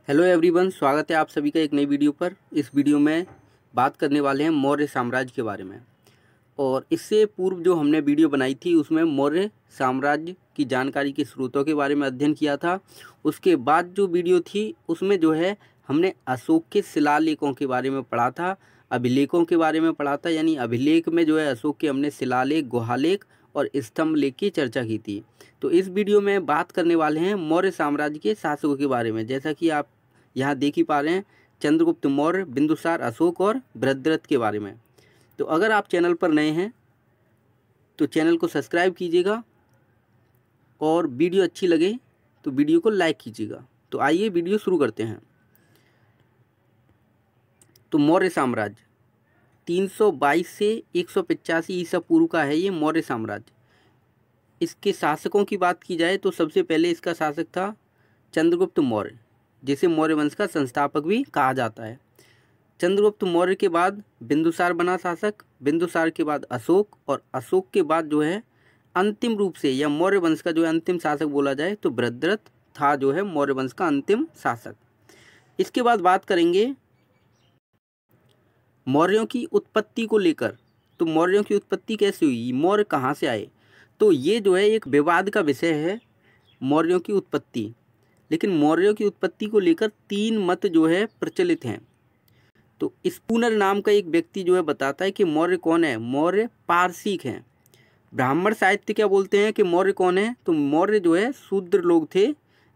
Hello everyone, स्वागत है आप सभी का एक नई वीडियो पर। इस वीडियो में बात करने वाले हैं मौर्य साम्राज्य के बारे में। और इससे पूर्व जो हमने वीडियो बनाई थी उसमें मौर्य साम्राज्य की जानकारी के स्रोतों के बारे में अध्ययन किया था। उसके बाद जो वीडियो थी उसमें जो है हमने अशोक के शिलालेखों के बारे में पढ़ा था, अभिलेखों के बारे में पढ़ा था। यानी अभिलेख में जो है अशोक के हमने शिलालेख, गुहालेख और स्तंभ लेख की चर्चा की थी। तो इस वीडियो में बात करने वाले हैं मौर्य साम्राज्य के शासकों के बारे में। जैसा कि आप यहाँ देख ही पा रहे हैं, चंद्रगुप्त मौर्य, बिंदुसार, अशोक और बृहद्रथ के बारे में। तो अगर आप चैनल पर नए हैं तो चैनल को सब्सक्राइब कीजिएगा और वीडियो अच्छी लगे तो वीडियो को लाइक कीजिएगा। तो आइए वीडियो शुरू करते हैं। तो मौर्य साम्राज्य 322 से 185 ईसा पूर्व का है ये मौर्य साम्राज्य। इसके शासकों की बात की जाए तो सबसे पहले इसका शासक था चंद्रगुप्त मौर्य, जिसे मौर्य वंश का संस्थापक भी कहा जाता है। चंद्रगुप्त मौर्य के बाद बिंदुसार बना शासक, बिंदुसार के बाद अशोक, और अशोक के बाद जो है अंतिम रूप से या मौर्य वंश का जो अंतिम शासक बोला जाए तो बृहद्रथ था, जो है मौर्य वंश का अंतिम शासक। इसके बाद बात करेंगे मौर्यों की उत्पत्ति को लेकर। तो मौर्यों की उत्पत्ति कैसे हुई, मौर्य कहाँ से आए, तो ये जो है एक विवाद का विषय है मौर्यों की उत्पत्ति। लेकिन मौर्यों की उत्पत्ति को लेकर तीन मत जो है प्रचलित हैं। तो स्पूनर नाम का एक व्यक्ति जो है बताता है कि मौर्य कौन है, मौर्य पारसिक हैं। ब्राह्मण साहित्य क्या बोलते हैं कि मौर्य कौन है, तो मौर्य जो है शूद्र लोग थे,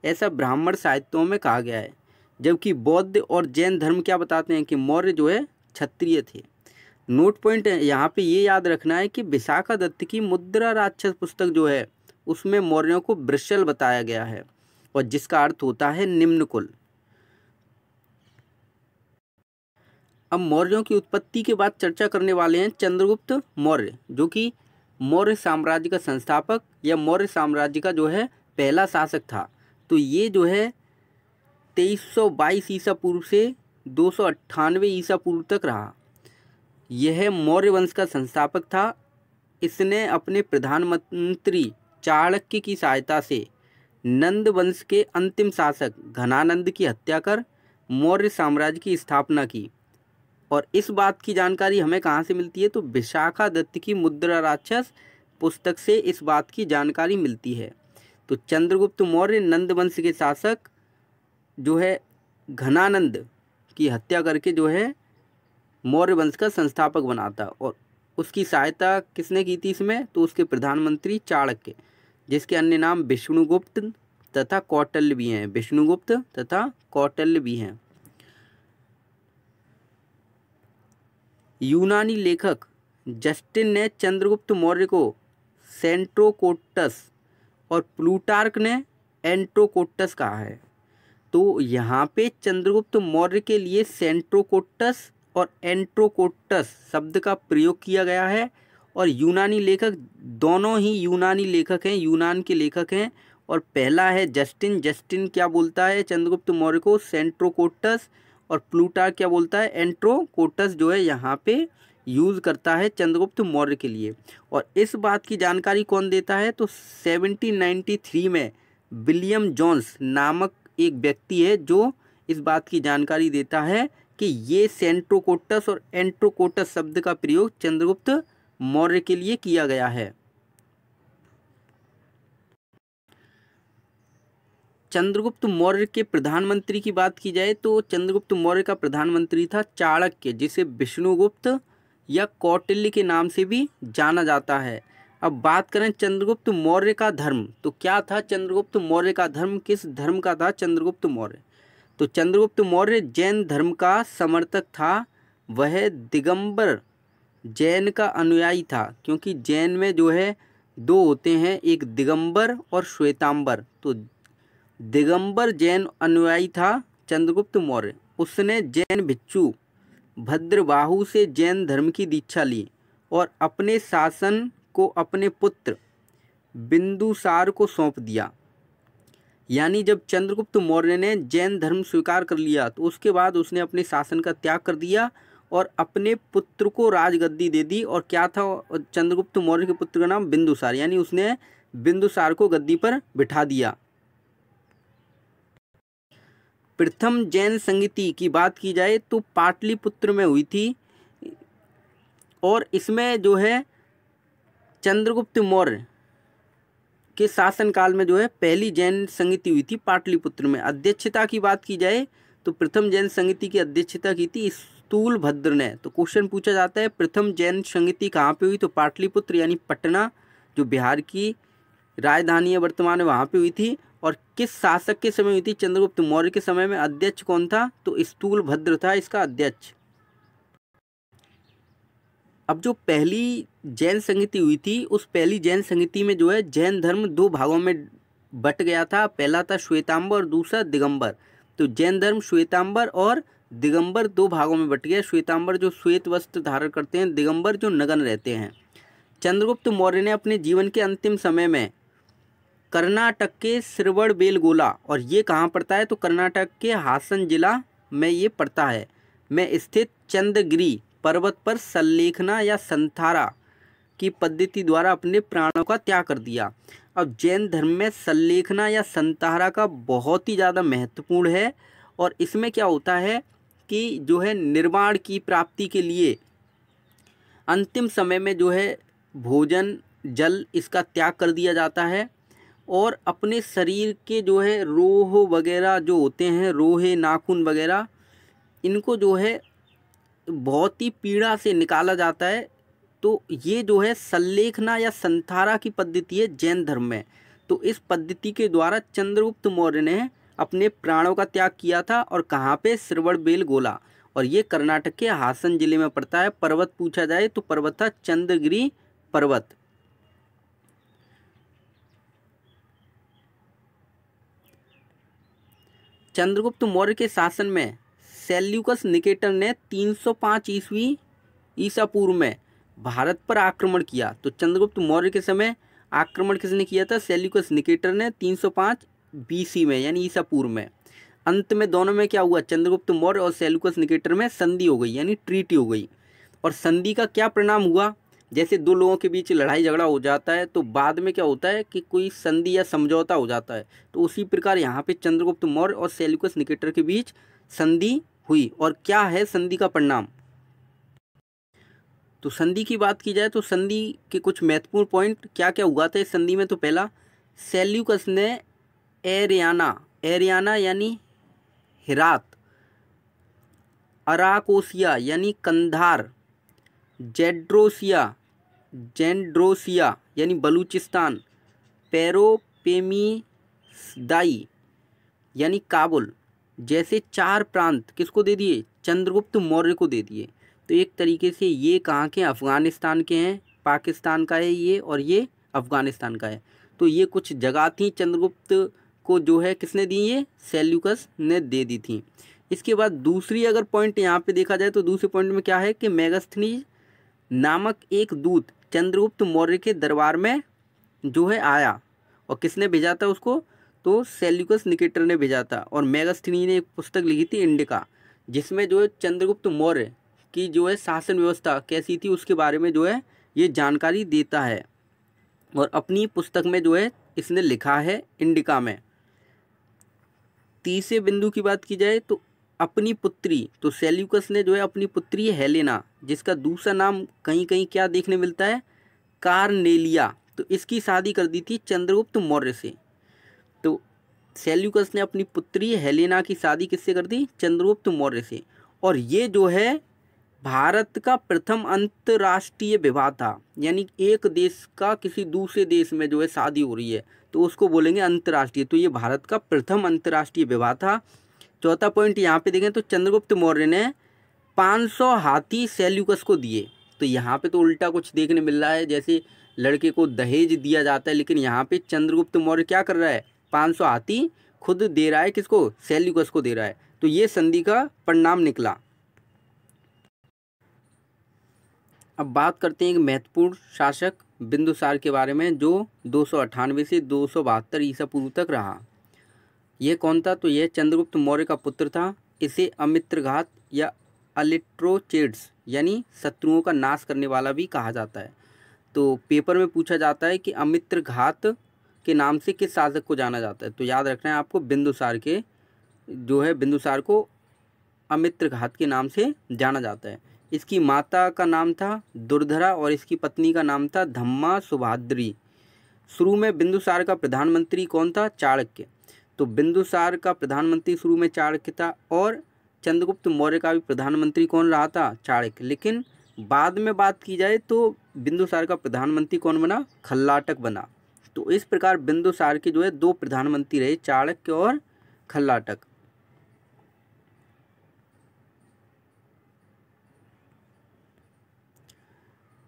ऐसा ब्राह्मण साहित्यों में कहा गया है। जबकि बौद्ध और जैन धर्म क्या बताते हैं कि मौर्य जो है क्षत्रिय थे। नोट पॉइंट यहाँ पे ये याद रखना है कि विशाखादत्त की मुद्रा राक्षस पुस्तक जो है उसमें मौर्यों को वृषल बताया गया है, और जिसका अर्थ होता है निम्न कुल। अब मौर्यों की उत्पत्ति के बाद चर्चा करने वाले हैं चंद्रगुप्त मौर्य, जो कि मौर्य साम्राज्य का संस्थापक या मौर्य साम्राज्य का जो है पहला शासक था। तो ये जो है 2322 ईसा पूर्व से 298 ईसा पूर्व तक रहा। यह मौर्य वंश का संस्थापक था। इसने अपने प्रधानमंत्री चाणक्य की सहायता से नंद वंश के अंतिम शासक घनानंद की हत्या कर मौर्य साम्राज्य की स्थापना की। और इस बात की जानकारी हमें कहाँ से मिलती है, तो विशाखादत्त की मुद्रा राक्षस पुस्तक से इस बात की जानकारी मिलती है। तो चंद्रगुप्त मौर्य नंद वंश के शासक जो है घनानंद की हत्या करके जो है मौर्य वंश का संस्थापक बनाता, और उसकी सहायता किसने की थी इसमें, तो उसके प्रधानमंत्री चाणक्य, जिसके अन्य नाम विष्णुगुप्त तथा कौटिल्य भी हैं। विष्णुगुप्त तथा कौटिल्य भी हैं। यूनानी लेखक जस्टिन ने चंद्रगुप्त मौर्य को सेंट्रोकोट्टस और प्लूटार्क ने एंट्रोकोट्टस कहा है। तो यहाँ पे चंद्रगुप्त मौर्य के लिए सेंट्रोकोट्टस और एंट्रोकोट्टस शब्द का प्रयोग किया गया है। और यूनानी लेखक, दोनों ही यूनानी लेखक हैं, यूनान के लेखक हैं। और पहला है जस्टिन। जस्टिन क्या बोलता है चंद्रगुप्त मौर्य को सेंट्रोकोट्टस, और प्लूटार्क क्या बोलता है एंट्रोकोट्टस, जो है यहाँ पे यूज़ करता है चंद्रगुप्त मौर्य के लिए। और इस बात की जानकारी कौन देता है, तो 1793 में विलियम जोन्स नामक एक व्यक्ति है जो इस बात की जानकारी देता है कि ये सेंट्रोकोट्टस और एंट्रोकोट्टस शब्द का प्रयोग चंद्रगुप्त मौर्य के लिए किया गया है। चंद्रगुप्त मौर्य के प्रधानमंत्री की बात की जाए तो चंद्रगुप्त मौर्य का प्रधानमंत्री था चाणक्य, जिसे विष्णुगुप्त या कौटिल्य के नाम से भी जाना जाता है। अब बात करें चंद्रगुप्त मौर्य का धर्म, तो क्या था चंद्रगुप्त मौर्य का धर्म, किस धर्म का था चंद्रगुप्त मौर्य, तो चंद्रगुप्त मौर्य जैन धर्म का समर्थक था। वह दिगंबर जैन का अनुयायी था, क्योंकि जैन में जो है दो होते हैं, एक दिगंबर और श्वेतांबर। तो दिगंबर जैन अनुयायी था चंद्रगुप्त मौर्य। उसने जैन भिक्षु भद्रबाहु से जैन धर्म की दीक्षा ली और अपने शासन को अपने पुत्र बिंदुसार को सौंप दिया। यानी जब चंद्रगुप्त मौर्य ने जैन धर्म स्वीकार कर लिया तो उसके बाद उसने अपने शासन का त्याग कर दिया और अपने पुत्र को राजगद्दी दे दी। और क्या था चंद्रगुप्त मौर्य के पुत्र का नाम, बिंदुसार, यानी उसने बिंदुसार को गद्दी पर बिठा दिया। प्रथम जैन संगति की बात की जाए तो पाटलिपुत्र में हुई थी, और इसमें जो है चंद्रगुप्त मौर्य के शासनकाल में जो है पहली जैन संगति हुई थी पाटलिपुत्र में। अध्यक्षता की बात की जाए तो प्रथम जैन संगति की अध्यक्षता की थी स्थूलभद्र ने। तो क्वेश्चन पूछा जाता है प्रथम जैन संगति कहाँ पे हुई, तो पाटलिपुत्र यानी पटना जो बिहार की राजधानी है वर्तमान में, वहाँ पे हुई थी। और किस शासक के समय हुई थी, चंद्रगुप्त मौर्य के समय में। अध्यक्ष कौन था, तो स्थूलभद्र था इसका अध्यक्ष। अब जो पहली जैन संगति हुई थी उस पहली जैन संगति में जो है जैन धर्म दो भागों में बट गया था। पहला था श्वेतांबर और दूसरा दिगंबर। तो जैन धर्म श्वेतांबर और दिगंबर दो भागों में बट गया। श्वेतांबर जो श्वेत वस्त्र धारण करते हैं, दिगंबर जो नग्न रहते हैं। चंद्रगुप्त मौर्य ने अपने जीवन के अंतिम समय में कर्नाटक के श्रवणबेलगोला, और ये कहाँ पड़ता है, तो कर्नाटक के हासन जिला में ये पड़ता है, में स्थित चंद्रगिरी पर्वत पर सल्लेखना या संथारा की पद्धति द्वारा अपने प्राणों का त्याग कर दिया। अब जैन धर्म में सल्लेखना या संथारा का बहुत ही ज़्यादा महत्वपूर्ण है, और इसमें क्या होता है कि जो है निर्वाण की प्राप्ति के लिए अंतिम समय में जो है भोजन जल इसका त्याग कर दिया जाता है, और अपने शरीर के जो है रोह वगैरह जो होते हैं, रोहे नाखून वगैरह, इनको जो है बहुत ही पीड़ा से निकाला जाता है। तो ये जो है सल्लेखना या संथारा की पद्धति है जैन धर्म में। तो इस पद्धति के द्वारा चंद्रगुप्त मौर्य ने अपने प्राणों का त्याग किया था, और कहाँ पे, श्रवणबेलगोला, और ये कर्नाटक के हासन जिले में पड़ता है। पर्वत पूछा जाए तो पर्वत था चंद्रगिरी पर्वत। चंद्रगुप्त मौर्य के शासन में सेल्यूकस निकेटर ने 305 ईसा पूर्व में भारत पर आक्रमण किया। तो चंद्रगुप्त मौर्य के समय आक्रमण किसने किया था, सेल्यूकस निकेटर ने 305 BC में, यानी ईसा पूर्व में। अंत में दोनों में क्या हुआ, चंद्रगुप्त मौर्य और सेल्यूकस निकेटर में संधि हो गई, यानी ट्रीटी हो गई। और संधि का क्या परिणाम हुआ, जैसे दो लोगों के बीच लड़ाई झगड़ा हो जाता है तो बाद में क्या होता है कि कोई संधि या समझौता हो जाता है, तो उसी प्रकार यहाँ पे चंद्रगुप्त मौर्य और सेल्यूकस निकेटर के बीच संधि हुई। और क्या है संधि का परिणाम, तो संधि की बात की जाए तो संधि के कुछ महत्वपूर्ण पॉइंट क्या क्या हुआ था इस संधि में। तो पहला, सेल्यूकस ने एरियाना यानी हिरात, अराकोसिया यानी कंधार, जेंड्रोसिया यानी बलूचिस्तान, पेरोपेमीदाई यानी काबुल जैसे 4 प्रांत किसको दे दिए, चंद्रगुप्त मौर्य को दे दिए। तो एक तरीके से ये कहाँ के, अफ़गानिस्तान के हैं, पाकिस्तान का है ये, और ये अफ़गानिस्तान का है। तो ये कुछ जगह थी चंद्रगुप्त को जो है किसने दी, ये सेल्यूकस ने दे दी थी। इसके बाद दूसरी अगर पॉइंट यहाँ पे देखा जाए तो दूसरे पॉइंट में क्या है कि मेगास्थनीज नामक एक दूत चंद्रगुप्त मौर्य के दरबार में जो है आया, और किसने भेजा था उसको, तो सेल्यूकस निकेटर ने भेजा था। और मेगास्थनी ने एक पुस्तक लिखी थी इंडिका, जिसमें जो है चंद्रगुप्त मौर्य की जो है शासन व्यवस्था कैसी थी उसके बारे में जो है ये जानकारी देता है, और अपनी पुस्तक में जो है इसने लिखा है इंडिका में। तीसरे बिंदु की बात की जाए तो अपनी पुत्री, तो सेल्यूकस ने जो है अपनी पुत्री हेलेना, जिसका दूसरा नाम कहीं कहीं क्या देखने मिलता है, कार्नेलिया, तो इसकी शादी कर दी थी चंद्रगुप्त मौर्य से। तो सेल्यूकस ने अपनी पुत्री हेलेना की शादी किससे कर दी, चंद्रगुप्त मौर्य से। और ये जो है भारत का प्रथम अंतर्राष्ट्रीय विवाह था, यानी एक देश का किसी दूसरे देश में जो है शादी हो रही है तो उसको बोलेंगे अंतर्राष्ट्रीय। तो ये भारत का प्रथम अंतर्राष्ट्रीय विवाह था। चौथा पॉइंट यहाँ पे देखें तो चंद्रगुप्त मौर्य ने 500 हाथी सेल्यूकस को दिए। तो यहाँ पे तो उल्टा कुछ देखने मिल रहा है, जैसे लड़के को दहेज दिया जाता है, लेकिन यहाँ पे चंद्रगुप्त मौर्य क्या कर रहा है, 500 हाथी खुद दे रहा है, किसको, सेल्यूकस को दे रहा है। तो ये संधि का परिणाम निकला। अब बात करते हैं एक महत्वपूर्ण शासक बिंदुसार के बारे में, जो 298 से 272 ईसा पूर्व तक रहा। यह कौन था, तो यह चंद्रगुप्त मौर्य का पुत्र था। इसे अमित्रघात या अलिट्रोचेड्स यानी शत्रुओं का नाश करने वाला भी कहा जाता है। तो पेपर में पूछा जाता है कि अमित्रघात के नाम से किस शासक को जाना जाता है, तो याद रखना है आपको बिंदुसार के जो है बिंदुसार को अमित्रघात के नाम से जाना जाता है। इसकी माता का नाम था दुर्धरा और इसकी पत्नी का नाम था धम्मा सुभाद्री। शुरू में बिंदुसार का प्रधानमंत्री कौन था? चाणक्य। तो बिंदुसार का प्रधानमंत्री शुरू में चाणक्य था और चंद्रगुप्त मौर्य का भी प्रधानमंत्री कौन रहा था? चाणक्य। लेकिन बाद में बात की जाए तो बिंदुसार का प्रधानमंत्री कौन बना? खल्लाटक बना। तो इस प्रकार बिंदुसार के जो है 2 प्रधानमंत्री रहे, चाणक्य और खल्लाटक।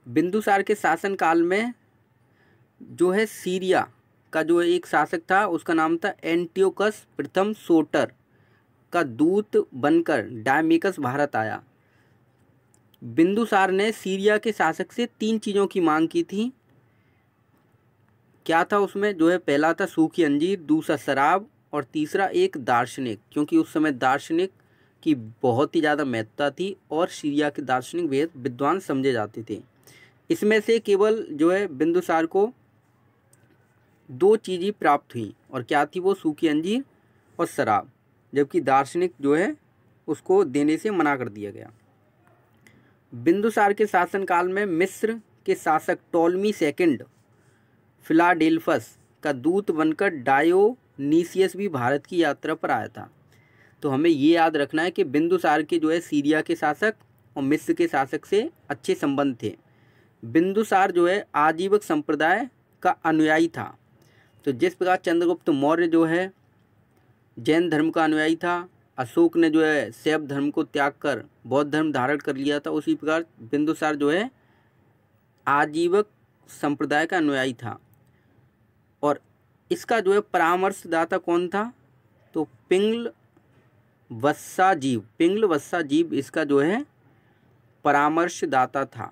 बिंदुसार के शासनकाल में जो है सीरिया का जो एक शासक था उसका नाम था एंटियोकस प्रथम सोटर का दूत बनकर डायमेकस भारत आया। बिंदुसार ने सीरिया के शासक से 3 चीज़ों की मांग की थी। क्या था उसमें? जो है पहला था सूखी अंजीर, दूसरा शराब और तीसरा एक दार्शनिक, क्योंकि उस समय दार्शनिक की बहुत ही ज़्यादा महत्ता थी और सीरिया के दार्शनिक बेहद विद्वान समझे जाते थे। इसमें से केवल जो है बिंदुसार को 2 चीज़ें प्राप्त हुई और क्या थी वो? सूखी अंजीर और शराब, जबकि दार्शनिक जो है उसको देने से मना कर दिया गया। बिंदुसार के शासनकाल में मिस्र के शासक टॉलमी सेकंड फिलाडेल्फस का दूत बनकर डायोनीसियस भी भारत की यात्रा पर आया था। तो हमें ये याद रखना है कि बिंदुसार के जो है सीरिया के शासक और मिस्र के शासक से अच्छे संबंध थे। बिंदुसार जो है आजीवक संप्रदाय का अनुयायी था। तो जिस प्रकार चंद्रगुप्त मौर्य जो है जैन धर्म का अनुयायी था, अशोक ने जो है शैव धर्म को त्याग कर बौद्ध धर्म धारण कर लिया था, उसी प्रकार बिंदुसार जो है आजीवक संप्रदाय का अनुयायी था। और इसका जो है परामर्शदाता कौन था? तो पिंगल वत्साजीव इसका जो है परामर्शदाता था।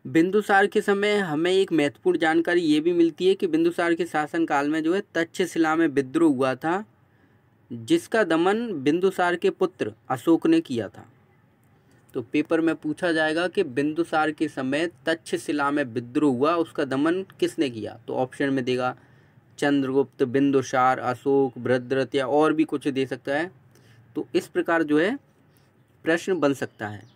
बिंदुसार के समय हमें एक महत्वपूर्ण जानकारी ये भी मिलती है कि बिंदुसार के शासनकाल में जो है तक्षशिला में विद्रोह हुआ था, जिसका दमन बिंदुसार के पुत्र अशोक ने किया था। तो पेपर में पूछा जाएगा कि बिंदुसार के समय तक्षशिला में विद्रोह हुआ, उसका दमन किसने किया? तो ऑप्शन में देगा चंद्रगुप्त, बिंदुसार, अशोक, भद्रथ या और भी कुछ दे सकता है। तो इस प्रकार जो है प्रश्न बन सकता है।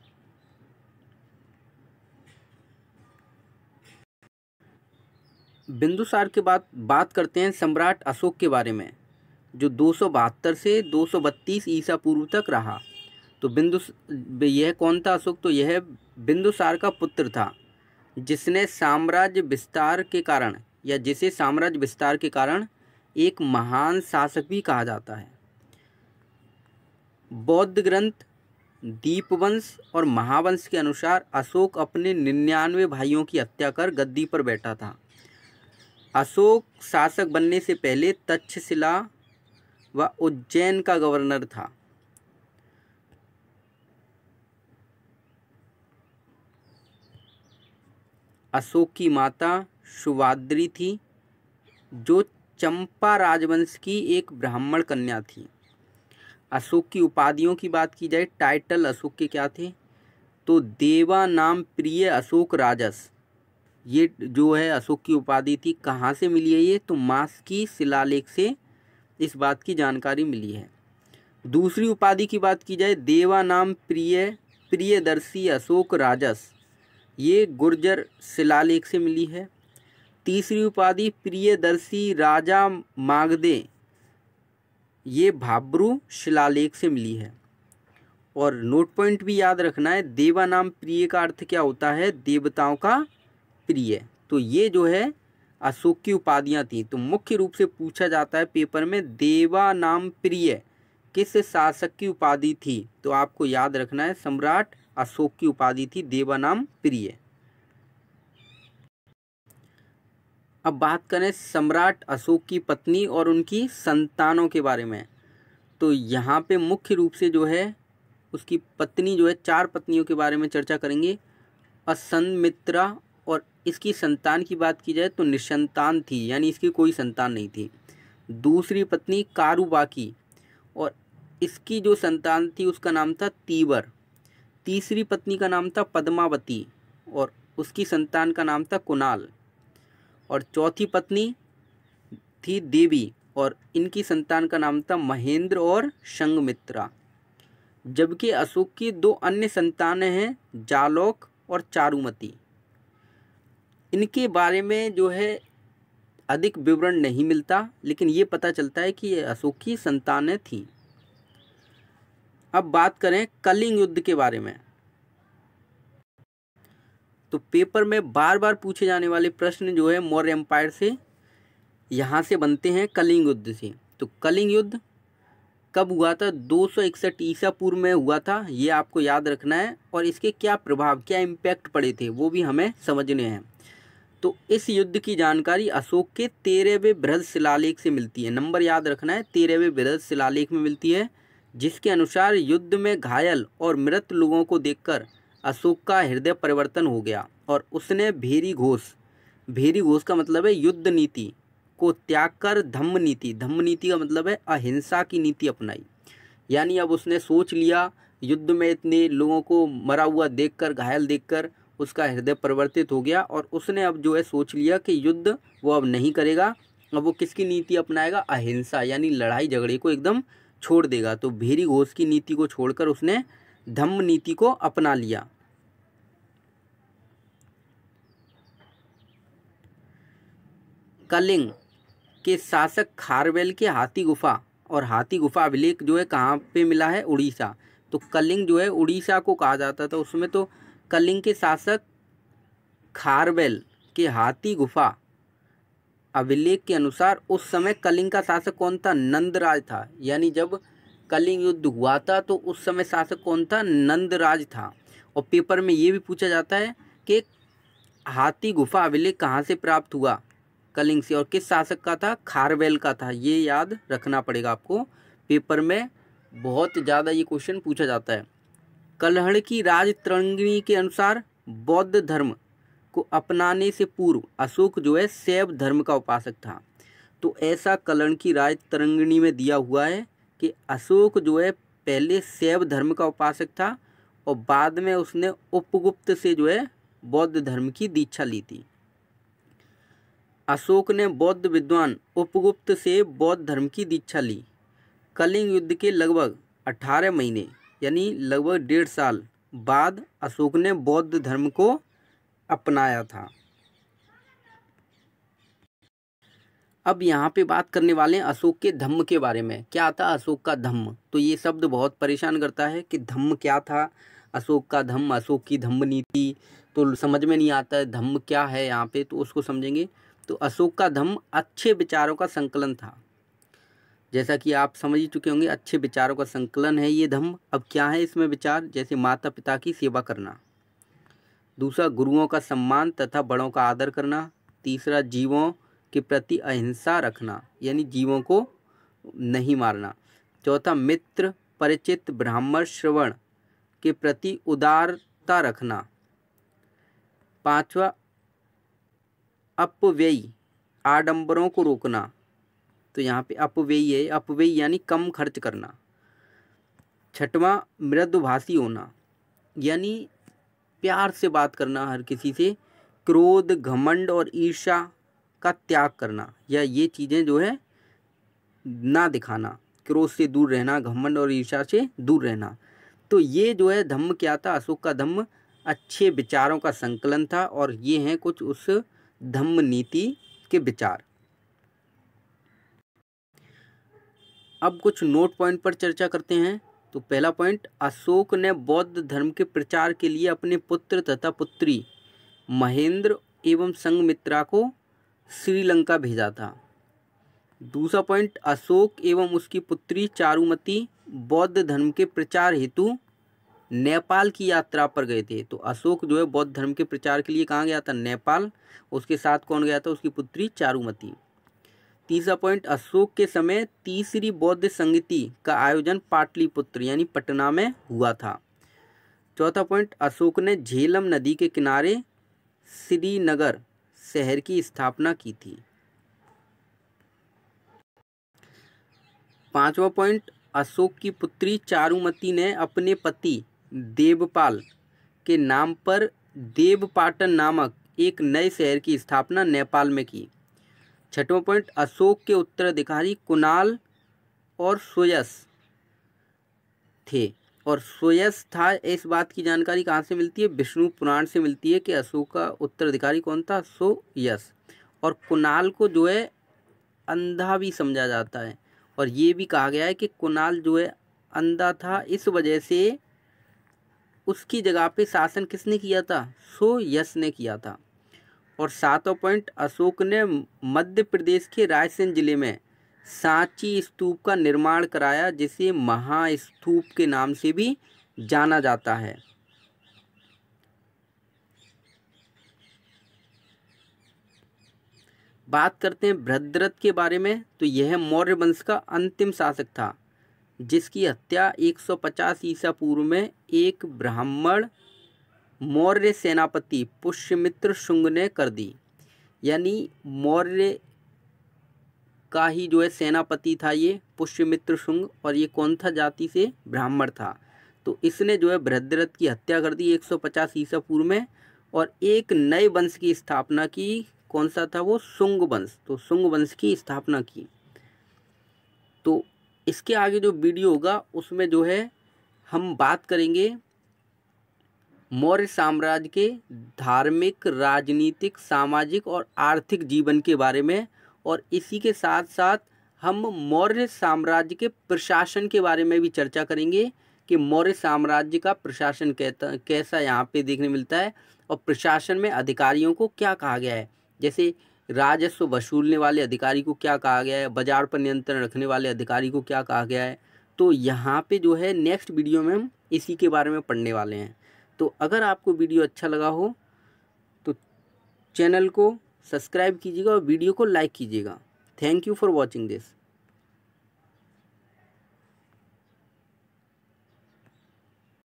बिंदुसार के बाद बात करते हैं सम्राट अशोक के बारे में, जो 272 से 232 ईसा पूर्व तक रहा। तो यह कौन था अशोक? तो यह बिंदुसार का पुत्र था, जिसने साम्राज्य विस्तार के कारण या जिसे साम्राज्य विस्तार के कारण एक महान शासक भी कहा जाता है। बौद्ध ग्रंथ दीपवंश और महावंश के अनुसार अशोक अपने 99 भाइयों की हत्या कर गद्दी पर बैठा था। अशोक शासक बनने से पहले तक्षशिला व उज्जैन का गवर्नर था। अशोक की माता सुभाद्री थी, जो चंपा राजवंश की एक ब्राह्मण कन्या थी। अशोक की उपाधियों की बात की जाए, टाइटल अशोक के क्या थे? तो देवा नाम प्रिय अशोक राजस, ये जो है अशोक की उपाधि थी। कहाँ से मिली है ये? तो मास की शिलालेख से इस बात की जानकारी मिली है। दूसरी उपाधि की बात की जाए, देवा नाम प्रियदर्शी अशोक राजस, ये गुर्जर शिलालेख से मिली है। तीसरी उपाधि प्रियदर्शी राजा मागधे, ये भाब्रू शिलालेख से मिली है। और नोट पॉइंट भी याद रखना है, देवा नाम प्रिय का अर्थ क्या होता है? देवताओं का प्रिय। तो ये जो है अशोक की उपाधियां थी। तो मुख्य रूप से पूछा जाता है पेपर में, देवा नाम प्रिय किस शासक की उपाधि थी? तो आपको याद रखना है सम्राट अशोक की उपाधि थी देवा नाम प्रिय। अब बात करें सम्राट अशोक की पत्नी और उनकी संतानों के बारे में। तो यहाँ पे मुख्य रूप से जो है उसकी पत्नी जो है, 4 पत्नियों के बारे में चर्चा करेंगे। असंमित्रा, और इसकी संतान की बात की जाए तो निसंतान थी, यानी इसकी कोई संतान नहीं थी। दूसरी पत्नी कारुबाकी, और इसकी जो संतान थी उसका नाम था तीवर। तीसरी पत्नी का नाम था पद्मावती और उसकी संतान का नाम था कुणाल। और चौथी पत्नी थी देवी और इनकी संतान का नाम था महेंद्र और संघमित्रा। जबकि अशोक की दो अन्य संतानें हैं जालौक और चारुमती। इनके बारे में जो है अधिक विवरण नहीं मिलता, लेकिन ये पता चलता है कि ये अशोक की संतानें थीं। अब बात करें कलिंग युद्ध के बारे में, तो पेपर में बार बार पूछे जाने वाले प्रश्न जो है मौर्य एम्पायर से यहाँ से बनते हैं कलिंग युद्ध से। तो कलिंग युद्ध कब हुआ था? 261 ईसा पूर्व में हुआ था, ये आपको याद रखना है। और इसके क्या प्रभाव, क्या इम्पैक्ट पड़े थे, वो भी हमें समझने हैं। तो इस युद्ध की जानकारी अशोक के 13वें बृहद शिलालेख से मिलती है। नंबर याद रखना है, 13वें बृहद शिलालेख में मिलती है, जिसके अनुसार युद्ध में घायल और मृत लोगों को देखकर अशोक का हृदय परिवर्तन हो गया और उसने भेरी घोष का मतलब है युद्ध नीति को त्याग कर धम्म नीति का मतलब है अहिंसा की नीति अपनाई। यानी अब उसने सोच लिया, युद्ध में इतने लोगों को मरा हुआ देखकर, घायल देखकर उसका हृदय परिवर्तित हो गया और उसने अब जो है सोच लिया कि युद्ध वो अब नहीं करेगा। अब वो किसकी नीति अपनाएगा? अहिंसा, यानी लड़ाई झगड़े को एकदम छोड़ देगा। तो भेरी घोष की नीति को छोड़कर उसने धम्म नीति को अपना लिया। कलिंग के शासक खारवेल के हाथी गुफा, और हाथी गुफा अभिलेख जो है कहाँ पे मिला है? उड़ीसा। तो कलिंग जो है उड़ीसा को कहा जाता था उसमें। तो कलिंग के शासक खारवेल के हाथी गुफा अभिलेख के अनुसार उस समय कलिंग का शासक कौन था? नंदराज था। यानी जब कलिंग युद्ध हुआ था तो उस समय शासक कौन था? नंदराज था। और पेपर में ये भी पूछा जाता है कि हाथी गुफा अभिलेख कहाँ से प्राप्त हुआ? कलिंग से। और किस शासक का था? खारवेल का था। ये याद रखना पड़ेगा आपको, पेपर में बहुत ज़्यादा ये क्वेश्चन पूछा जाता है। कलहड़ की राजतरंगिणी के अनुसार बौद्ध धर्म को अपनाने से पूर्व अशोक जो है शैव धर्म का उपासक था। तो ऐसा कलहड़ की राजतरंगिणी में दिया हुआ है कि अशोक जो है पहले शैव धर्म का उपासक था और बाद में उसने उपगुप्त से जो है बौद्ध धर्म की दीक्षा ली थी। अशोक ने बौद्ध विद्वान उपगुप्त से बौद्ध धर्म की दीक्षा ली। कलिंग युद्ध के लगभग 18 महीने यानी लगभग 1.5 साल बाद अशोक ने बौद्ध धर्म को अपनाया था। अब यहाँ पे बात करने वाले हैं अशोक के धम्म के बारे में। क्या था अशोक का धम्म? तो ये शब्द बहुत परेशान करता है कि धम्म क्या था, अशोक का धम्म, अशोक की धम्म नीति, तो समझ में नहीं आता है धम्म क्या है यहाँ पे, तो उसको समझेंगे। तो अशोक का धम्म अच्छे विचारों का संकलन था। जैसा कि आप समझ ही चुके होंगे, अच्छे विचारों का संकलन है ये धम्म। अब क्या है इसमें विचार? जैसे माता पिता की सेवा करना, दूसरा गुरुओं का सम्मान तथा बड़ों का आदर करना, तीसरा जीवों के प्रति अहिंसा रखना यानी जीवों को नहीं मारना, चौथा मित्र परिचित ब्राह्मण श्रवण के प्रति उदारता रखना, पांचवा अपव्ययी आडंबरों को रोकना। तो यहाँ पे अपव्ययी है, अपव्ययी यानी कम खर्च करना। छठवां मृदुभाषी होना यानी प्यार से बात करना हर किसी से। क्रोध घमंड और ईर्ष्या का त्याग करना, या ये चीज़ें जो है ना दिखाना, क्रोध से दूर रहना, घमंड और ईर्ष्या से दूर रहना। तो ये जो है धम्म क्या था? अशोक का धम्म अच्छे विचारों का संकलन था और ये हैं कुछ उस धम्म नीति के विचार। अब कुछ नोट पॉइंट पर चर्चा करते हैं। तो पहला पॉइंट, अशोक ने बौद्ध धर्म के प्रचार के लिए अपने पुत्र तथा पुत्री महेंद्र एवं संघमित्रा को श्रीलंका भेजा था। दूसरा पॉइंट, अशोक एवं उसकी पुत्री चारुमती बौद्ध धर्म के प्रचार हेतु नेपाल की यात्रा पर गए थे। तो अशोक जो है बौद्ध धर्म के प्रचार के लिए कहाँ गया था? नेपाल। उसके साथ कौन गया था? उसकी पुत्री चारुमती। तीसरा पॉइंट, अशोक के समय तीसरी बौद्ध संगति का आयोजन पाटलिपुत्र यानी पटना में हुआ था। चौथा पॉइंट, अशोक ने झेलम नदी के किनारे श्रीनगर शहर की स्थापना की थी। पांचवा पॉइंट, अशोक की पुत्री चारुमती ने अपने पति देवपाल के नाम पर देवपाटन नामक एक नए शहर की स्थापना नेपाल में की। 6वां पॉइंट, अशोक के उत्तराधिकारी कुणाल और सोयस थे। और सोयस था, इस बात की जानकारी कहाँ से मिलती है? विष्णु पुराण से मिलती है कि अशोक का उत्तराधिकारी कौन था? सोयस। और कुणाल को जो है अंधा भी समझा जाता है, और ये भी कहा गया है कि कुणाल जो है अंधा था, इस वजह से उसकी जगह पे शासन किसने किया था? सोयस ने किया था। और 7वां पॉइंट, अशोक ने मध्य प्रदेश के रायसेन जिले में सांची स्तूप का निर्माण कराया, जिसे महास्तूप के नाम से भी जाना जाता है। बात करते हैं बृहद्रथ के बारे में, तो यह मौर्य वंश का अंतिम शासक था, जिसकी हत्या 150 ईसा पूर्व में एक ब्राह्मण मौर्य सेनापति पुष्यमित्र शुंग ने कर दी। यानी मौर्य का ही जो है सेनापति था ये पुष्यमित्र शुंग, और ये कौन था? जाति से ब्राह्मण था। तो इसने जो है बृहद्रथ की हत्या कर दी 150 ईसा पूर्व में, और एक नए वंश की स्थापना की। कौन सा था वो? शुंग वंश। तो शुंग वंश की स्थापना की। तो इसके आगे जो वीडियो होगा उसमें जो है हम बात करेंगे मौर्य साम्राज्य के धार्मिक, राजनीतिक, सामाजिक और आर्थिक जीवन के बारे में, और इसी के साथ साथ हम मौर्य साम्राज्य के प्रशासन के बारे में भी चर्चा करेंगे कि मौर्य साम्राज्य का प्रशासन कैसा यहाँ पे देखने मिलता है, और प्रशासन में अधिकारियों को क्या कहा गया है। जैसे राजस्व वसूलने वाले अधिकारी को क्या कहा गया है, बाजार पर नियंत्रण रखने वाले अधिकारी को क्या कहा गया है। तो यहाँ पे जो है नेक्स्ट वीडियो में हम इसी के बारे में पढ़ने वाले हैं। तो अगर आपको वीडियो अच्छा लगा हो तो चैनल को सब्सक्राइब कीजिएगा और वीडियो को लाइक कीजिएगा। Thank you for watching this.